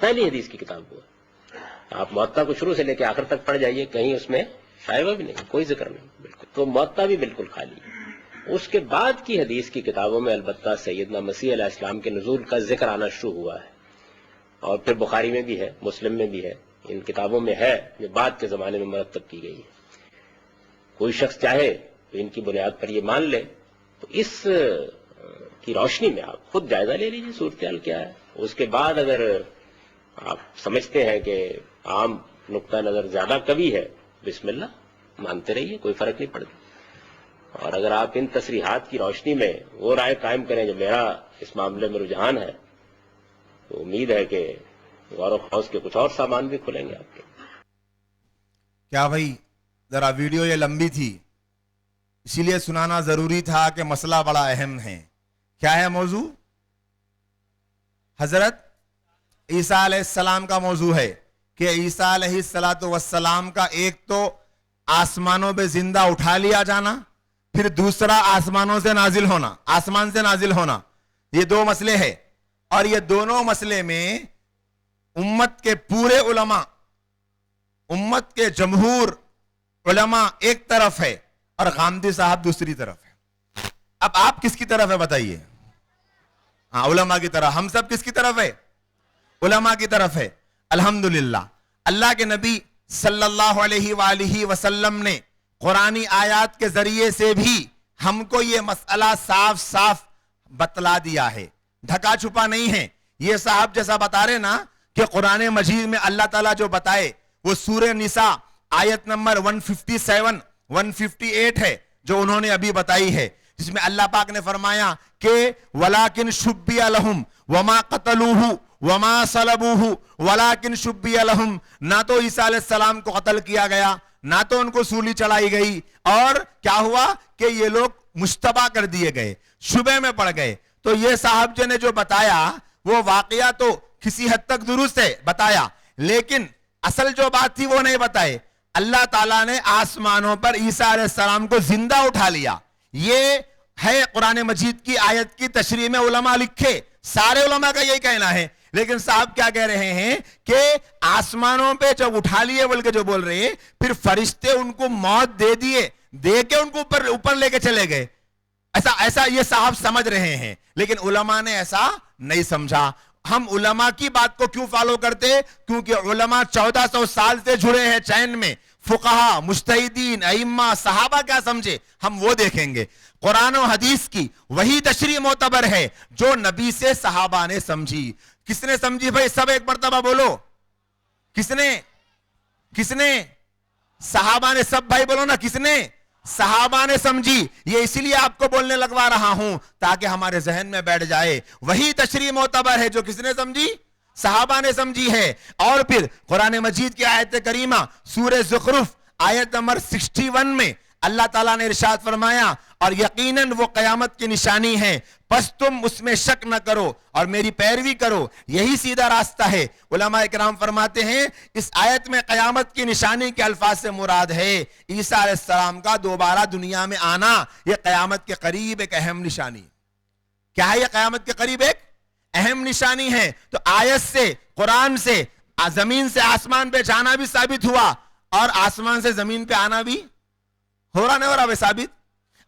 پہلی حدیث کی کتاب وہ ہے. آپ موطا کو شروع سے لے کے آخر تک پڑھ جائیے, کہیں اس میں شائبہ بھی نہیں, کوئی ذکر نہیں بالکل. تو موطا بھی بالکل خالی ہے. اس کے بعد کی حدیث کی کتابوں میں البتہ سیدنا مسیح علیہ السلام کے نزول کا ذکر آنا شروع ہوا ہے, اور پھر بخاری میں بھی ہے, مسلم میں بھی ہے, ان کتابوں میں ہے جو بعد کے زمانے میں مرتب کی گئی ہے. کوئی شخص چاہے تو ان کی بنیاد پر یہ مان لے, تو اس کی روشنی میں آپ خود جائزہ لے لیجیے صورتحال کیا ہے. اس کے بعد اگر آپ سمجھتے ہیں کہ عام نقطہ نظر زیادہ قوی ہے, بسم اللہ مانتے رہیے, کوئی فرق نہیں پڑتا. اور اگر آپ ان تصریحات کی روشنی میں وہ رائے قائم کریں جو میرا اس معاملے میں رجحان ہے, تو امید ہے کہ غور و خوض کے کچھ اور سامان بھی کھلیں گے آپ کے. کیا بھائی ذرا ویڈیو یہ لمبی تھی, اسی لیے سنانا ضروری تھا کہ مسئلہ بڑا اہم ہے. کیا ہے موضوع؟ حضرت عیسیٰ علیہ السلام کا موضوع ہے کہ عیسیٰ علیہ السلام کا ایک تو آسمانوں پہ زندہ اٹھا لیا جانا, پھر دوسرا آسمانوں سے نازل ہونا, آسمان سے نازل ہونا. یہ دو مسئلے ہیں, اور یہ دونوں مسئلے میں امت کے پورے علماء, امت کے جمہور علماء ایک طرف ہے اور غامدی صاحب دوسری طرف ہے. اب آپ کس کی طرف ہے بتائیے؟ ہاں علماء کی طرف. ہم سب کس کی طرف ہے؟ علماء کی طرف ہے. الحمدللہ اللہ کے نبی صلی اللہ علیہ وآلہ وسلم نے قرآنی آیات کے ذریعے سے بھی ہم کو یہ مسئلہ صاف صاف بتلا دیا ہے, ڈھکا چھپا نہیں ہے. یہ صاحب جیسا بتا رہے نا کہ قرآن مجید میں اللہ تعالیٰ جو بتائے وہ سورہ نساء آیت نمبر 157 158 ہے جو انہوں نے ابھی بتائی ہے, جس میں اللہ پاک نے فرمایا کہ وَلَكِنْ شُبِّيَ لَهُمْ وَمَا قَتَلُوهُ وَمَا صَلَبُوهُ وَلَكِنْ شُبِّيَ لَهُمْ. نہ تو عیسیٰ علیہ السلام کو قتل کیا گیا, نہ تو ان کو سولی چڑھائی گئی, اور کیا ہوا کہ یہ لوگ مشتبہ کر دیے گئے, شبہ میں پڑ گئے. تو یہ صاحب جی نے جو بتایا وہ واقعہ تو کسی حد تک درست ہے بتایا, لیکن اصل جو بات تھی وہ نہیں بتائے. اللہ تعالیٰ نے آسمانوں پر عیسیٰ علیہ السلام کو زندہ اٹھا لیا. یہ ہے قرآن مجید کی آیت کی تشریح میں علماء لکھے, سارے علماء کا یہی کہنا ہے. لیکن صاحب کیا کہہ رہے ہیں کہ آسمانوں پہ جب اٹھا لیے بول کے جو بول رہے ہیں, پھر فرشتے ان کو موت دے دیے, دے کے ان کو اوپر لے کے چلے گئے. ایسا یہ صاحب سمجھ رہے ہیں, لیکن علماء نے ایسا نہیں سمجھا. ہم علماء کی بات کو کیوں فالو کرتے؟ کیونکہ علماء 1400 سال سے جڑے ہیں چین میں. فقہا, مجتہدین, ائمہ, صحابہ کیا سمجھے ہم وہ دیکھیں گے. قرآن و حدیث کی وہی تشریح معتبر ہے جو نبی سے صحابہ نے سمجھی. کس نے سمجھی بھائی؟ سب ایک مرتبہ بولو. کس نے؟ صحابہ نے. سب بھائی بولو نا, کس نے؟ صحابہ نے سمجھی. یہ اسی لیے آپ کو بولنے لگوا رہا ہوں تاکہ ہمارے ذہن میں بیٹھ جائے. وہی تشریح معتبر ہے جو کس نے سمجھی؟ صحابہ نے سمجھی ہے. اور پھر قرآن مجید کی آیت کریمہ سورہ زخرف آیت نمبر 61 میں اللہ تعالیٰ نے ارشاد فرمایا, اور یقیناً وہ قیامت کی نشانی ہے, پس تم اس میں شک نہ کرو اور میری پیروی کرو, یہی سیدھا راستہ ہے. علماء اکرام فرماتے ہیں اس آیت میں قیامت کی نشانی کے الفاظ سے مراد ہے عیسیٰ علیہ السلام کا دوبارہ دنیا میں آنا. یہ قیامت کے قریب ایک اہم نشانی. کیا ہے یہ قیامت کے قریب ایک اہم نشانی ہے. تو آیت سے, قرآن سے زمین سے آسمان پہ جانا بھی ثابت ہوا, اور آسمان سے زمین پہ آنا بھی ہو رہا نہیں ہو رہا ثابت.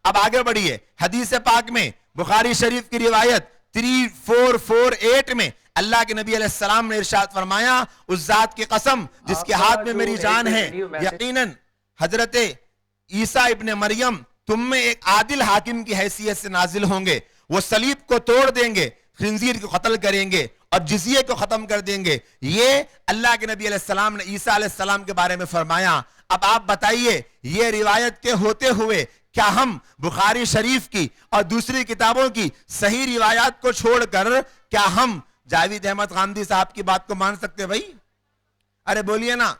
اب آگے بڑھیے. حدیث پاک میں بخاری شریف کی روایت 3448 میں اللہ کے نبی علیہ السلام نے ارشاد فرمایا, اس ذات کی قسم جس کے ہاتھ میں میری جان ہے, یقیناً حضرت عیسیٰ ابن مریم تم میں ایک عادل حاکم کی حیثیت سے نازل ہوں گے. وہ صلیب کو توڑ دیں گے, خنزیر کو قتل کریں گے اور جزیے کو ختم کر دیں گے. یہ اللہ کے نبی علیہ السلام نے عیسیٰ علیہ السلام کے بارے میں فرمایا. اب آپ بتائیے یہ روایت کے ہوتے ہوئے کیا ہم بخاری شریف کی اور دوسری کتابوں کی صحیح روایات کو چھوڑ کر کیا ہم جاوید احمد غامدی صاحب کی بات کو مان سکتے بھائی؟ ارے بولیے نا.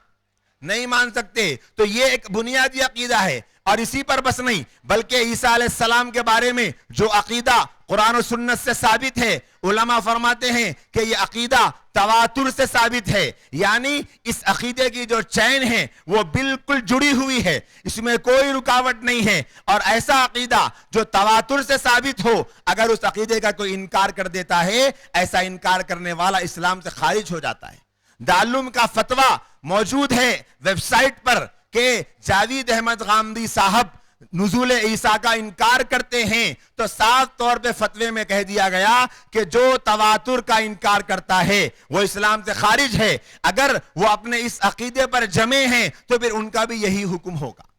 نہیں مان سکتے. تو یہ ایک بنیادی عقیدہ ہے, اور اسی پر بس نہیں بلکہ عیسیٰ علیہ السلام کے بارے میں جو عقیدہ قرآن و سنت سے ثابت ہے علماء فرماتے ہیں کہ یہ عقیدہ تواتر سے ثابت ہے، یعنی اس عقیدے کی جو چین ہے وہ بالکل جڑی ہوئی ہے، اس میں کوئی رکاوٹ نہیں ہے، اور ایسا عقیدہ جو تواتر سے ثابت ہو، اگر اس عقیدے کا کوئی انکار کر دیتا ہے، ایسا انکار کرنے والا اسلام سے خارج ہو جاتا ہے۔ دارالعلوم کا فتویٰ موجود ہے ویب سائٹ پر کہ جاوید احمد غامدی صاحب نزول عیسیٰ کا انکار کرتے ہیں، تو صاف طور پہ فتوے میں کہہ دیا گیا کہ جو تواتر کا انکار کرتا ہے وہ اسلام سے خارج ہے، اگر وہ اپنے اس عقیدے پر جمے ہیں تو پھر ان کا بھی یہی حکم ہوگا۔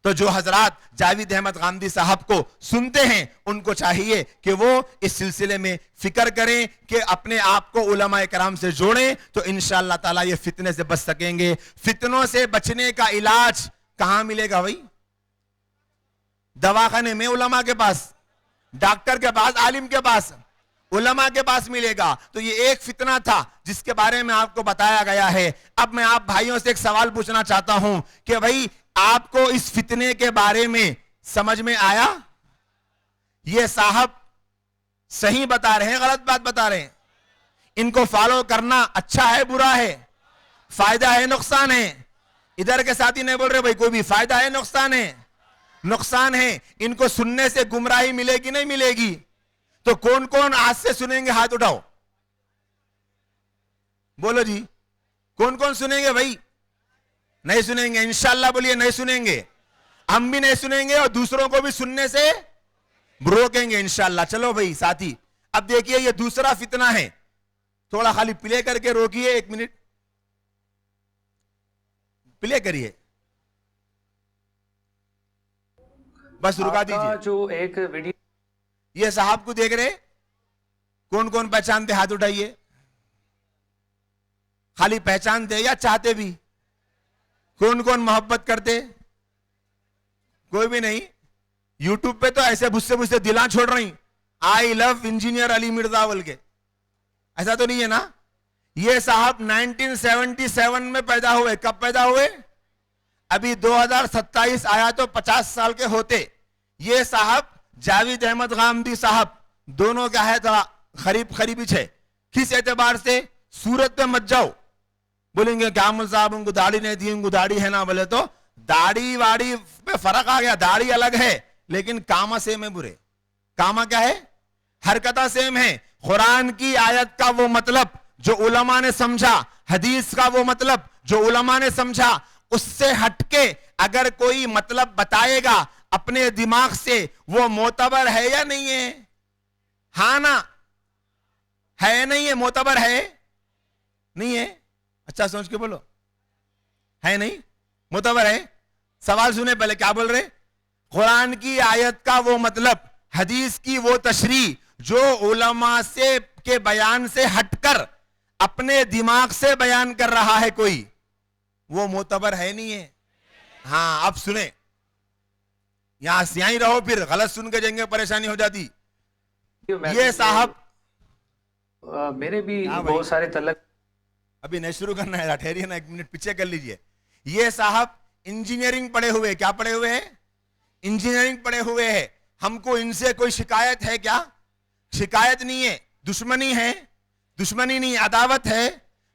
تو جو حضرات جاوید احمد غامدی صاحب کو سنتے ہیں ان کو چاہیے کہ وہ اس سلسلے میں فکر کریں کہ اپنے آپ کو علماء کرام سے جوڑیں، تو انشاءاللہ تعالیٰ یہ فتنے سے بچ سکیں گے۔ فتنوں سے بچنے کا علاج کہاں ملے گا بھائی؟ دواخانے میں علماء کے پاس، ڈاکٹر کے پاس، عالم کے پاس، علماء کے پاس ملے گا۔ تو یہ ایک فتنہ تھا جس کے بارے میں آپ کو بتایا گیا ہے۔ اب میں آپ بھائیوں سے ایک سوال پوچھنا چاہتا ہوں کہ بھائی آپ کو اس فتنے کے بارے میں سمجھ میں آیا؟ یہ صاحب صحیح بتا رہے ہیں، غلط بات بتا رہے ہیں؟ ان کو فالو کرنا اچھا ہے برا ہے؟ فائدہ ہے نقصان ہے؟ ادھر کے ساتھی نہیں بول رہے بھائی کوئی بھی فائدہ ہے نقصان ہے؟ نقصان ہے۔ ان کو سننے سے گمراہی ملے گی نہیں ملے گی؟ تو کون کون آج سے سنیں گے؟ ہاتھ اٹھاؤ، بولو جی، کون کون سنیں گے بھائی؟ نہیں سنیں گے انشاءاللہ، بولیے نہیں سنیں گے، ہم بھی نہیں سنیں گے اور دوسروں کو بھی سننے سے روکیں گے انشاءاللہ۔ چلو بھائی ساتھی، اب دیکھیے یہ دوسرا فتنہ ہے، تھوڑا خالی پلے کر کے روکیے، ایک منٹ پلے کریے، بس رکا دیجیے۔ جو ایک ویڈیو یہ صاحب کو دیکھ رہے کون کون پہچانتے؟ ہاتھ اٹھائیے، خالی پہچانتے یا چاہتے بھی؟ کون کون محبت کرتے؟ کوئی بھی نہیں؟ یوٹیوب پہ تو ایسے بھسے بھسے دلاں چھوڑ رہی، آئی لو انجینئر علی مرزا بول کے، ایسا تو نہیں ہے نا؟ یہ صاحب 1977 میں پیدا ہوئے۔ کب پیدا ہوئے؟ ابھی 2027 آیا تو 50 سال کے ہوتے۔ یہ صاحب جاوید احمد غامدی صاحب دونوں کیا ہے تھا قریبی چھے۔ کس اعتبار سے؟ صورت پہ مت جاؤ، بولیں گے کیا مل صاحب ان کو داڑھی نہیں دی، ان کو داڑھی ہے نا، بولے تو داڑھی واڑی پہ فرق آ گیا، داڑھی الگ ہے لیکن کاما سیم ہے۔ برے کاما کیا ہے؟ حرکتہ سیم ہے۔ قرآن کی آیت کا وہ مطلب جو علماء نے سمجھا، حدیث کا وہ مطلب جو علماء نے سمجھا، اس سے ہٹ کے اگر کوئی مطلب بتائے گا اپنے دماغ سے، وہ معتبر ہے یا نہیں ہے؟ ہاں نا، ہے نہیں ہے؟ معتبر ہے نہیں ہے؟ اچھا سوچ کے بولو، ہے نہیں معتبر ہے؟ سوال سنے پہلے کیا بول رہے؟ قرآن کی آیت کا وہ مطلب، حدیث کی وہ تشریح جو علماء سے کے بیان سے ہٹ کر اپنے دماغ سے بیان کر رہا ہے کوئی، وہ معتبر ہے نہیں ہے؟ ہاں اب سنیں، یہاں سیاہی رہو، پھر غلط سن کے جائیں گے پریشانی ہو جاتی۔ یہ صاحب میرے بھی بہت سارے تعلق، ابھی نہیں شروع کرنا ہے، ٹھہریے نا، ایک منٹ پیچھے کر لیجئے۔ یہ صاحب انجینئرنگ پڑھے ہوئے، کیا پڑھے ہوئے ہیں؟ انجینئرنگ پڑھے ہوئے ہیں۔ ہم کو ان سے کوئی شکایت ہے کیا؟ شکایت نہیں ہے، دشمنی ہے، دشمنی نہیں، عداوت ہے۔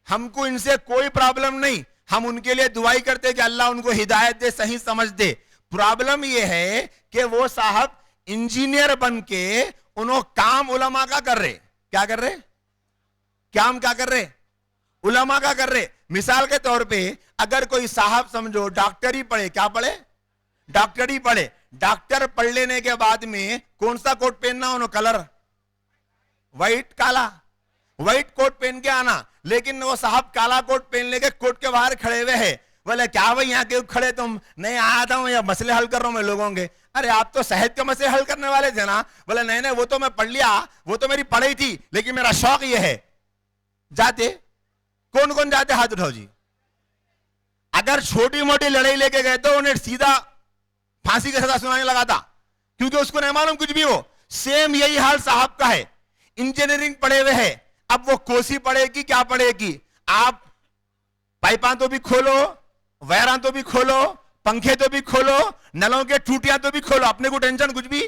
ہم کو ان سے کوئی پرابلم نہیں، ہم ان کے لیے دعائی کرتے کہ اللہ ان کو ہدایت دے، صحیح سمجھ دے۔ پرابلم یہ ہے کہ وہ صاحب انجینئر بن کے انہوں کام علماء کا کر رہے، کیا کر رہے؟ کام کیا کر رہے؟ علماء کا کر رہے۔ مثال کے طور پہ اگر کوئی صاحب سمجھو ڈاکٹر ہی پڑھے، کیا پڑھے؟ ڈاکٹر ہی پڑھے، ڈاکٹر پڑھ لینے کے بعد میں کون سا کوٹ پہننا انہوں؟ کلر وائٹ، کالا، وائٹ کوٹ پہن کے آنا۔ لیکن وہ صاحب کالا کوٹ پہن لے کے کوٹ کے باہر کھڑے ہوئے ہیں، بولے کیا بھائی یہاں کیوں کھڑے تم؟ نہیں آیا تھا ہوں یا مسئلے حل کر رہا ہوں میں لوگوں کے۔ ارے آپ تو صحت کے مسئلے حل کرنے والے تھے نا۔ بولے نہیں وہ تو میں پڑھ لیا، وہ تو میری پڑھائی تھی، لیکن میرا شوق یہ ہے۔ جاتے کون کون جاتے؟ ہاتھ اٹھاؤ جی۔ اگر چھوٹی موٹی لڑائی لے کے گئے تو انہیں سیدھا پھانسی کی سزا سنانے لگا تھا، کیونکہ اس کو نہیں معلوم کچھ بھی۔ وہ سیم یہی حال صاحب کا ہے، انجینئرنگ پڑھے ہوئے ہیں۔ اب وہ کوسی پڑھے گی، کیا پڑھے گی؟ آپ پائپاں تو بھی کھولو، ویراں تو بھی کھولو، پنکھے تو بھی کھولو، نلوں کے ٹوٹیاں تو بھی کھولو، اپنے کو ٹینشن کچھ بھی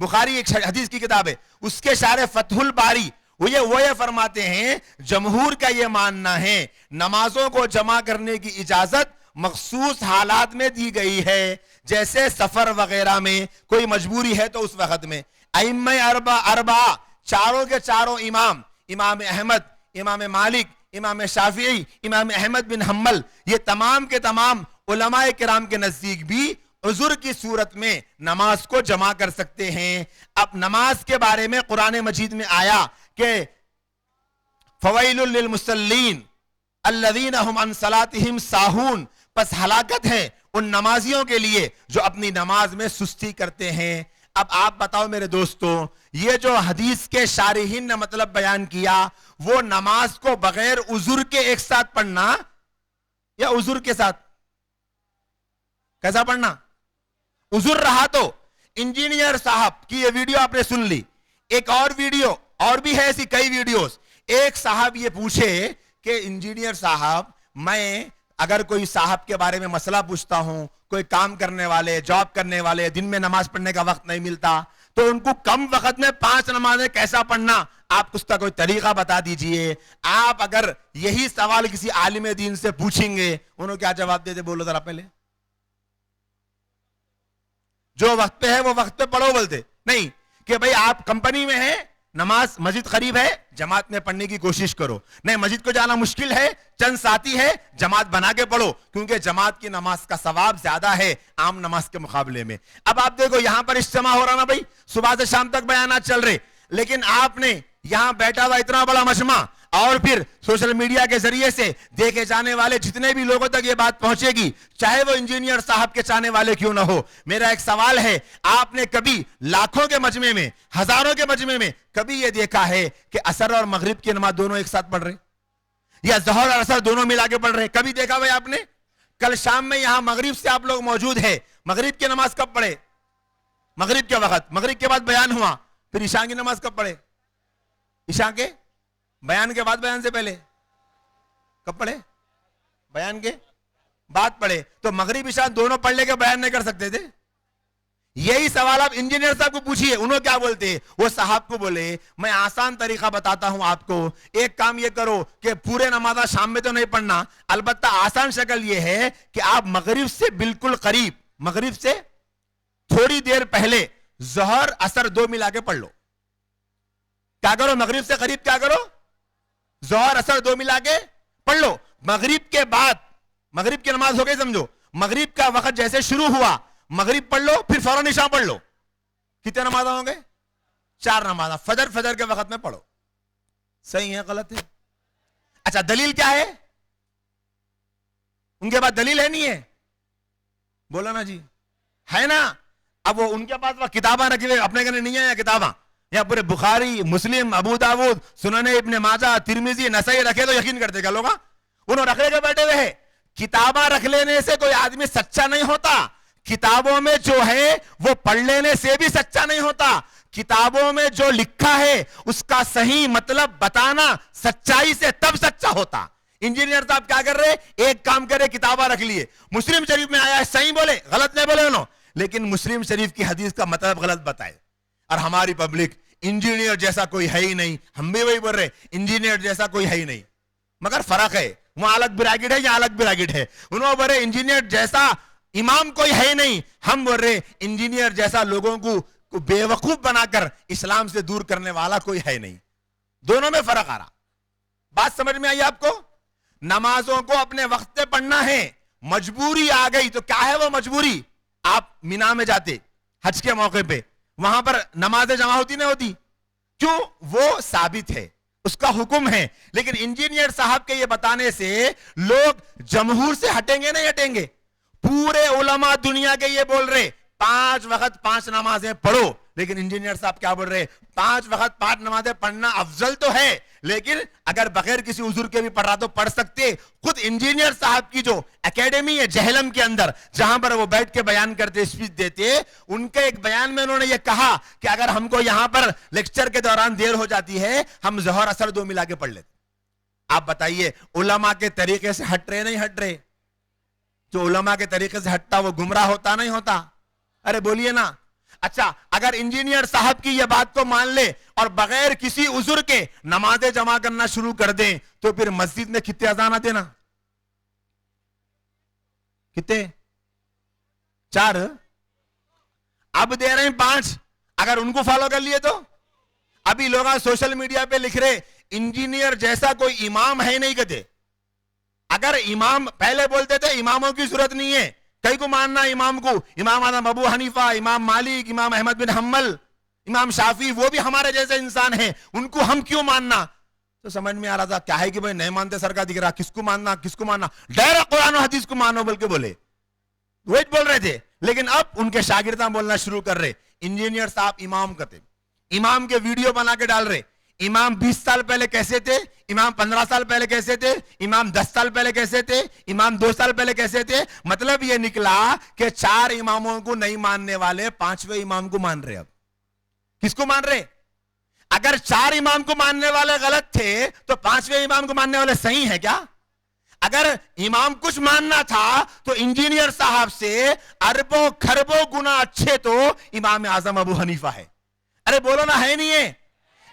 بخاری ایک حدیث کی کتاب ہے, اس کے شارح فتح الباری وہ یہ فرماتے ہیں جمہور کا یہ ماننا ہے نمازوں کو جمع کرنے کی اجازت مخصوص حالات میں دی گئی ہے, جیسے سفر وغیرہ میں کوئی مجبوری ہے تو اس وقت میں. ائمہ اربعہ چاروں کے چاروں امام, امام احمد, امام مالک, امام شافعی, امام احمد بن حنبل, یہ تمام کے تمام علماء کرام کے نزدیک بھی عذر کی صورت میں نماز کو جمع کر سکتے ہیں. اب نماز کے بارے میں قرآن مجید میں آیا کہ فویل للمصلین الذین هم عن صلاتهم ساہون, پس ہلاکت ہے ان نمازیوں کے لیے جو اپنی نماز میں سستی کرتے ہیں. اب آپ بتاؤ میرے دوستو, یہ جو حدیث کے شارحین نے مطلب بیان کیا وہ نماز کو بغیر عذر کے ایک ساتھ پڑھنا یا عذر کے ساتھ کیسا پڑھنا؟ عذر رہا تو انجینئر صاحب کی یہ ویڈیو آپ نے سن لی, ایک اور ویڈیو اور بھی ہے ایسی کئی ویڈیوز. ایک صاحب یہ پوچھے کہ انجینئر صاحب میں اگر کوئی صاحب کے بارے میں مسئلہ پوچھتا ہوں, کوئی کام کرنے والے, جاب کرنے والے, دن میں نماز پڑھنے کا وقت نہیں ملتا تو ان کو کم وقت میں 5 نمازیں کیسا پڑھنا, آپ اس کا کوئی طریقہ بتا دیجئے. آپ اگر یہی سوال کسی عالم دین سے پوچھیں گے انہوں کیا جواب دیتے بولو ذرا پہلے؟ جو وقت پہ ہے وہ وقت پہ پڑھو بولتے نہیں کہ بھئی آپ کمپنی میں ہیں, نماز مسجد قریب ہے, جماعت میں پڑھنے کی کوشش کرو. نہیں, مسجد کو جانا مشکل ہے, چند ساتھی ہے, جماعت بنا کے پڑھو کیونکہ جماعت کی نماز کا ثواب زیادہ ہے عام نماز کے مقابلے میں. اب آپ دیکھو یہاں پر اجتماع ہو رہا نا بھائی, صبح سے شام تک بیانات چل رہے, لیکن آپ نے یہاں بیٹھا ہوا اتنا بڑا مجمع اور پھر سوشل میڈیا کے ذریعے سے دیکھے جانے والے جتنے بھی لوگوں تک یہ بات پہنچے گی, چاہے وہ انجینئر صاحب کے چاہنے والے کیوں نہ ہو. میرا ایک سوال ہے, آپ نے کبھی لاکھوں کے مجمع میں, ہزاروں کے مجمع میں کبھی یہ دیکھا ہے کہ عصر اور مغرب کی نماز دونوں ایک ساتھ پڑھ رہے, یا ظہر اور عصر دونوں ملا کے پڑھ رہے؟ کبھی دیکھا بھائی آپ نے؟ کل شام میں یہاں مغرب سے آپ لوگ موجود ہیں, مغرب کی نماز کب پڑھے؟ مغرب کے وقت, مغرب کے بعد بیان ہوا, پھر عشاء کی نماز کب پڑھے؟ عشاء کے بیان کے بعد, بیان سے پہلے کب پڑھے؟ بیان کے بعد پڑھے. تو مغرب عشاء دونوں پڑھ لے کے بیان نہیں کر سکتے تھے؟ یہی سوال آپ انجینئر صاحب کو پوچھئے, انہوں کیا بولتے؟ وہ صاحب کو بولے میں آسان طریقہ بتاتا ہوں آپ کو, ایک کام یہ کرو کہ پورے نمازہ شام میں تو نہیں پڑھنا, البتہ آسان شکل یہ ہے کہ آپ مغرب سے بالکل قریب, مغرب سے تھوڑی دیر پہلے ظہر عصر 2 ملا کے پڑھ لو. کیا کرو؟ مغرب سے قریب کیا کرو؟ ظہر عصر 2 ملا کے پڑھ لو. مغرب کے بعد, مغرب کی نماز ہو گئی سمجھو, مغرب کا وقت جیسے شروع ہوا مغرب پڑھ لو, پھر فوراً عشاء پڑھ لو. کتنے نمازیں ہوں گے؟ 4 نمازیں. فجر کے وقت میں پڑھو. صحیح ہے غلط ہے؟ اچھا دلیل کیا ہے ان کے پاس؟ دلیل ہے نہیں ہے؟ بولو نا جی, ہے نا؟ اب وہ ان کے پاس وہ کتاباں رکھی ہوئے, اپنے گھر نہیں ہے کتاباں, یا پورے بخاری, مسلم, ابو داود, سنن ابن ماجہ, ترمذی, نسائی رکھے تو یقین کرتے کیا لوگ؟ انہوں رکھ لے کے بیٹھے ہوئے ہیں. کتاباں رکھ لینے سے کوئی آدمی سچا نہیں ہوتا, کتابوں میں جو ہے وہ پڑھ لینے سے بھی سچا نہیں ہوتا. کتابوں میں جو لکھا ہے اس کا صحیح مطلب بتانا سچائی سے تب سچا ہوتا. انجینئر صاحب کیا کر رہے؟ ایک کام کرے, کتاباں رکھ لیے, مسلم شریف میں آیا ہے صحیح بولے, غلط نہیں بولے انہوں, لیکن مسلم شریف کی حدیث کا مطلب غلط بتائے. اور ہماری پبلک انجینئر جیسا کوئی ہے ہی نہیں, ہم بھی وہی بول رہے انجینئر جیسا کوئی ہے ہی نہیں, مگر فرق ہے, وہ الگ براگٹ ہے یا الگ براگٹ ہے. انہوں بول رہے انجینئر جیسا امام کوئی ہے نہیں, ہم بول رہے انجینئر جیسا لوگوں کو بے وقوف بنا کر اسلام سے دور کرنے والا کوئی ہے نہیں. دونوں میں فرق آ رہا. بات سمجھ میں آئی آپ کو؟ نمازوں کو اپنے وقت پہ پڑھنا ہے, مجبوری آ گئی تو کیا ہے وہ مجبوری؟ آپ مینا میں جاتے حج کے موقع پہ, وہاں پر نمازیں جمع ہوتی نہیں ہوتی, کیوں؟ وہ ثابت ہے, اس کا حکم ہے. لیکن انجینئر صاحب کے یہ بتانے سے لوگ جمہور سے ہٹیں گے نہیں ہٹیں گے. پورے علماء دنیا کے یہ بول رہے 5 وقت 5 نمازیں پڑھو, لیکن انجینئر صاحب کیا بول رہے؟ 5 وقت 5 نمازیں پڑھنا افضل تو ہے, لیکن اگر بغیر کسی عذر کے بھی پڑھ رہا تو پڑھ سکتے. خود انجینئر صاحب کی جو اکیڈمی ہے جہلم کے اندر, جہاں پر وہ بیٹھ کے بیان کرتے, اسپیچ دیتے, ان کے ایک بیان میں انہوں نے یہ کہا کہ اگر ہم کو یہاں پر لیکچر کے دوران دیر ہو جاتی ہے ہم ظہر عصر 2 ملا کے پڑھ لیتے. آپ بتائیے علماء کے طریقے سے ہٹ رہے نہیں ہٹ رہے؟ جو علماء کے طریقے سے ہٹتا وہ گمراہ ہوتا نہیں ہوتا؟ ارے بولیے نا. اچھا اگر انجینئر صاحب کی یہ بات کو مان لے اور بغیر کسی عذر کے نمازیں جمع کرنا شروع کر دیں تو پھر مسجد میں کتنے اذان آتے نا؟ کتنے؟ 4. اب دے رہے ہیں 5. اگر ان کو فالو کر لیے تو ابھی لوگ سوشل میڈیا پہ لکھ رہے انجینئر جیسا کوئی امام ہے نہیں کہتے. اگر امام پہلے بولتے تھے اماموں کی ضرورت نہیں ہے, کئی کو ماننا امام کو, امام اعظم ابو حنیفہ, امام مالک, امام احمد بن حنبل, امام شافعی, وہ بھی ہمارے جیسے انسان ہیں, ان کو ہم کیوں ماننا؟ تو سمجھ میں آ رہا تھا کیا ہے کہ بھائی نہیں مانتے سر کا دکھ رہا, کس کو ماننا کس کو ماننا, ڈائریکٹ قرآن و حدیث کو مانو بلکہ بولے, وہی بول رہے تھے. لیکن اب ان کے شاگرداں بولنا شروع کر رہے انجینئر صاحب امام کہتے, امام کے ویڈیو بنا کے ڈال رہے, امام 20 سال پہلے کیسے تھے, امام 15 سال پہلے کیسے تھے, امام 10 سال پہلے کیسے تھے, امام 2 سال پہلے کیسے تھے. مطلب یہ نکلا کہ 4 اماموں کو نہیں ماننے والے 5ویں امام کو مان رہے. اب کس کو مان رہے؟ اگر 4 امام کو ماننے والے غلط تھے تو 5ویں امام کو ماننے والے صحیح ہیں کیا؟ اگر امام کچھ ماننا تھا تو انجینئر صاحب سے اربوں کھربوں گنا اچھے تو امام اعظم ابو حنیفہ ہے. ارے بولو نا, ہے نہیں ہے؟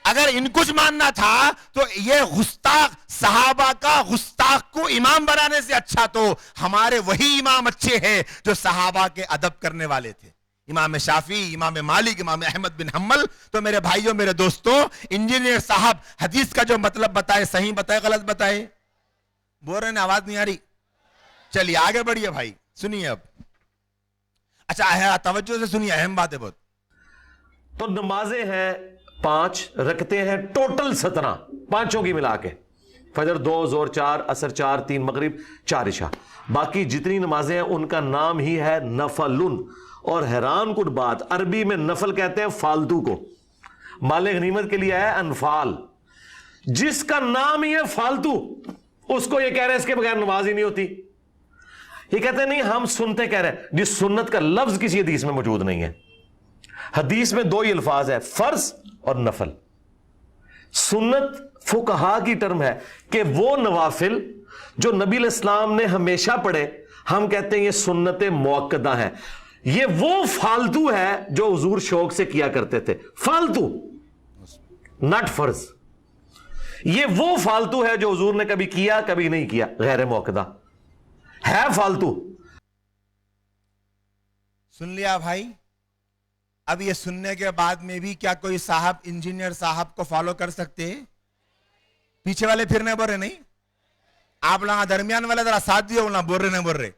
اگر ان کچھ ماننا تھا تو یہ گستاخ صحابہ کا گستاخ کو امام بنانے سے اچھا تو ہمارے وہی امام اچھے ہیں جو صحابہ کے ادب کرنے والے تھے, امام شافعی, امام مالک, امام احمد بن حنبل. تو میرے بھائیوں میرے دوستوں, انجینئر صاحب حدیث کا جو مطلب بتائے, صحیح بتائے غلط بتائے؟ بول رہے ہیں آواز نہیں آ رہی؟ چلیے آگے بڑھیے بھائی, سنیے اب. اچھا توجہ سے سنیے, اہم بات ہے بہت. تو نمازیں ہیں 5, رکھتے ہیں ٹوٹل 17, پانچوں کی ملا کے, فجر 2, ظہر 4, عصر 4, 3 مغرب 4 عشاء. باقی جتنی نمازیں ہیں ان کا نام ہی ہے نفلن. اور حیران کن بات, عربی میں نفل کہتے ہیں فالتو کو, مال غنیمت کے لیے ہے انفال. جس کا نام ہی ہے فالتو اس کو یہ کہہ رہے ہیں اس کے بغیر نماز ہی نہیں ہوتی. یہ کہتے ہیں نہیں ہم سنتے کہہ رہے ہیں, جس سنت کا لفظ کسی حدیث میں موجود نہیں ہے. حدیث میں 2 ہی الفاظ ہے, فرض اور نفل. سنت فقہا کی ٹرم ہے کہ وہ نوافل جو نبی علیہ السلام نے ہمیشہ پڑھے, ہم کہتے ہیں یہ سنت موقدہ ہیں. یہ وہ فالتو ہے جو حضور شوق سے کیا کرتے تھے, فالتو ناٹ فرض. یہ وہ فالتو ہے جو حضور نے کبھی کیا کبھی نہیں کیا, غیر موقدہ ہے فالتو. سن لیا بھائی؟ اب یہ سننے کے بعد میں بھی کیا کوئی صاحب انجینئر صاحب کو فالو کر سکتے؟ پیچھے والے پھرنے بول رہے نہیں, آپ لوگ درمیان والے ذرا ساتھ دیو نا, بول رہے نہیں بول رہے.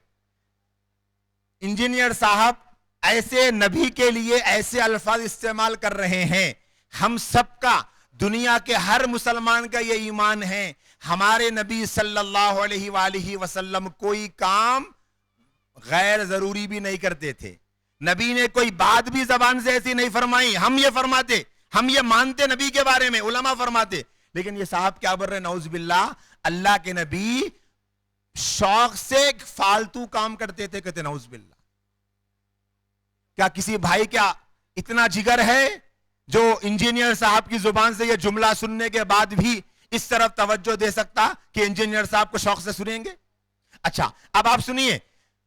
انجینئر صاحب ایسے نبی کے لیے ایسے الفاظ استعمال کر رہے ہیں. ہم سب کا, دنیا کے ہر مسلمان کا یہ ایمان ہے, ہمارے نبی صلی اللہ علیہ وآلہ وسلم کوئی کام غیر ضروری بھی نہیں کرتے تھے. نبی نے کوئی بات بھی زبان سے ایسی نہیں فرمائی. ہم یہ فرماتے, ہم یہ مانتے نبی کے بارے میں, علماء فرماتے. لیکن یہ صاحب کیا بول رہے ہیں, نعوذ باللہ, اللہ کے نبی شوق سے فالتو کام کرتے تھے, کہتے نعوذ باللہ. کیا کسی بھائی کیا اتنا جگر ہے جو انجینئر صاحب کی زبان سے یہ جملہ سننے کے بعد بھی اس طرف توجہ دے سکتا کہ انجینئر صاحب کو شوق سے سنیں گے؟ اچھا اب آپ سنیے,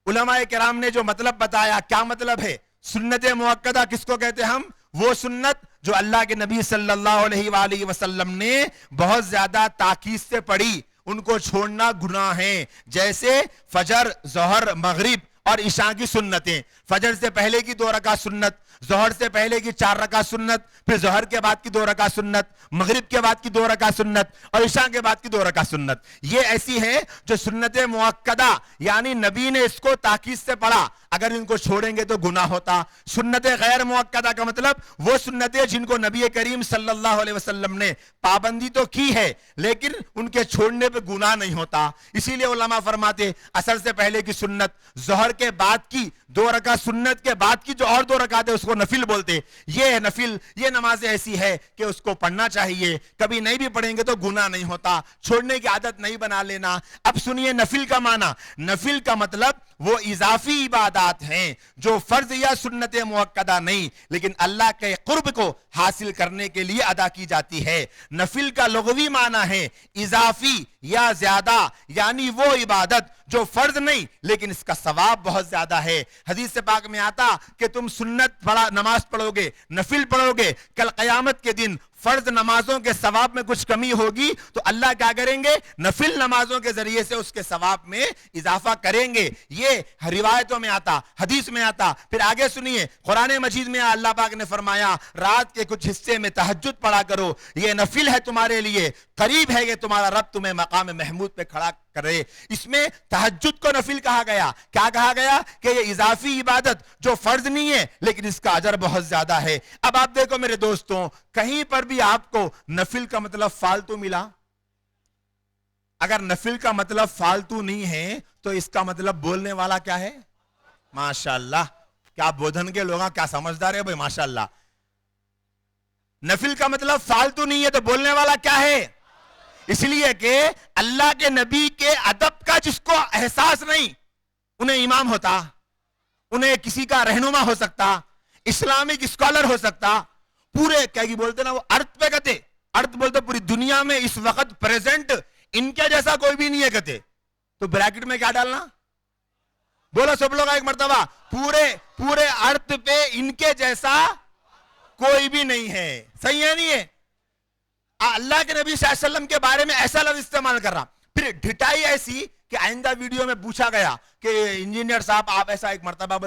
علماء کرام نے جو مطلب بتایا, کیا مطلب ہے؟ سنت موقدہ کس کو کہتے ہیں ہم؟ وہ سنت جو اللہ کے نبی صلی اللہ علیہ وآلہ وسلم نے بہت زیادہ تاکید سے پڑھی, ان کو چھوڑنا گناہ ہے. جیسے فجر, ظہر, مغرب اور عشاء کی سنتیں. فجر سے پہلے کی 2 رکعت سنت, ظہر سے پہلے کی 4 رکعت سنت, پھر ظہر کے بعد کی 2 رکعت سنت, مغرب کے بعد کی 2 رکعت سنت اور عشاء کے بعد کی 2 رکعت سنت. یہ ایسی ہے جو سنت موقدہ, یعنی نبی نے اس کو تاکید سے پڑھا, اگر ان کو چھوڑیں گے تو گناہ ہوتا. سنت غیر موقدہ کا مطلب وہ سنتیں جن کو نبی کریم صلی اللہ علیہ وسلم نے پابندی تو کی ہے لیکن ان کے چھوڑنے پہ گناہ نہیں ہوتا. اسی لیے علماء فرماتے عصر سے پہلے کی سنت, ظہر کے بعد کی 2 رکعت سنت کے بعد کی جو اور 2 رکعت ہے اس کو نفل بولتے. یہ نفل, یہ نماز ایسی ہے کہ اس کو پڑھنا چاہیے, کبھی نہیں بھی پڑھیں گے تو گناہ نہیں ہوتا, چھوڑنے کی عادت نہیں بنا لینا. اب سنیے نفل کا معنی. نفل کا مطلب وہ اضافی عبادات ہیں جو فرض یا سنت موقدہ نہیں لیکن اللہ کے قرب کو حاصل کرنے کے لیے ادا کی جاتی ہے. نفل کا لغوی معنی ہے اضافی یا زیادہ، یعنی وہ عبادت جو فرض نہیں لیکن اس کا ثواب بہت زیادہ ہے. حدیث پاک میں آتا کہ تم سنت نماز پڑھو گے، نفل پڑھو گے، کل قیامت کے دن فرض نمازوں کے ثواب میں کچھ کمی ہوگی تو اللہ کیا کریں گے؟ نفل نمازوں کے ذریعے سے اس کے ثواب میں اضافہ کریں گے. یہ روایتوں میں آتا، حدیث میں آتا. پھر آگے سنیے، قرآن مجید میں اللہ پاک نے فرمایا رات کے کچھ حصے میں تہجد پڑھا کرو، یہ نفل ہے تمہارے لیے، قریب ہے کہ تمہارا رب تمہیں مقام محمود پہ کھڑا کرے. اس میں تہجد کو نفل کہا گیا. کیا کہا گیا؟ کہ یہ اضافی عبادت جو فرض نہیں ہے لیکن اس کا اجر بہت زیادہ ہے. اب آپ دیکھو میرے دوستوں، کہیں پر بھی آپ کو نفل کا مطلب فالتو ملا؟ اگر نفل کا مطلب فالتو نہیں ہے تو اس کا مطلب بولنے والا کیا ہے؟ ماشاءاللہ. کیا بودھن کے لوگ کیا سمجھدار ہے بھائی، ماشاءاللہ. نفل کا مطلب فالتو نہیں ہے تو بولنے والا کیا ہے؟ اس لیے کہ اللہ کے نبی کے ادب کا جس کو احساس نہیں، انہیں امام ہوتا، انہیں کسی کا رہنما ہو سکتا، اسلامک اسکالر ہو سکتا، پورے کیا بولتے نا وہ ارتھ پہ کہتے، ارتھ بولتے پوری دنیا میں اس وقت پریزنٹ ان کے جیسا کوئی بھی نہیں ہے کہتے. تو بریکٹ میں کیا ڈالنا؟ بولو سب لوگ ایک مرتبہ، پورے ارتھ پہ ان کے جیسا کوئی بھی نہیں ہے. صحیح ہے نہیں ہے؟ اللہ کے نبی صلی اللہ علیہ وسلم کے بارے میں ایسا لفظ استعمال کر رہا. پھر ڈھٹائی ایسی کہ آئندہ ویڈیو میں پوچھا گیا کہ انجینئر صاحب آپ ایسا ایک مرتبہ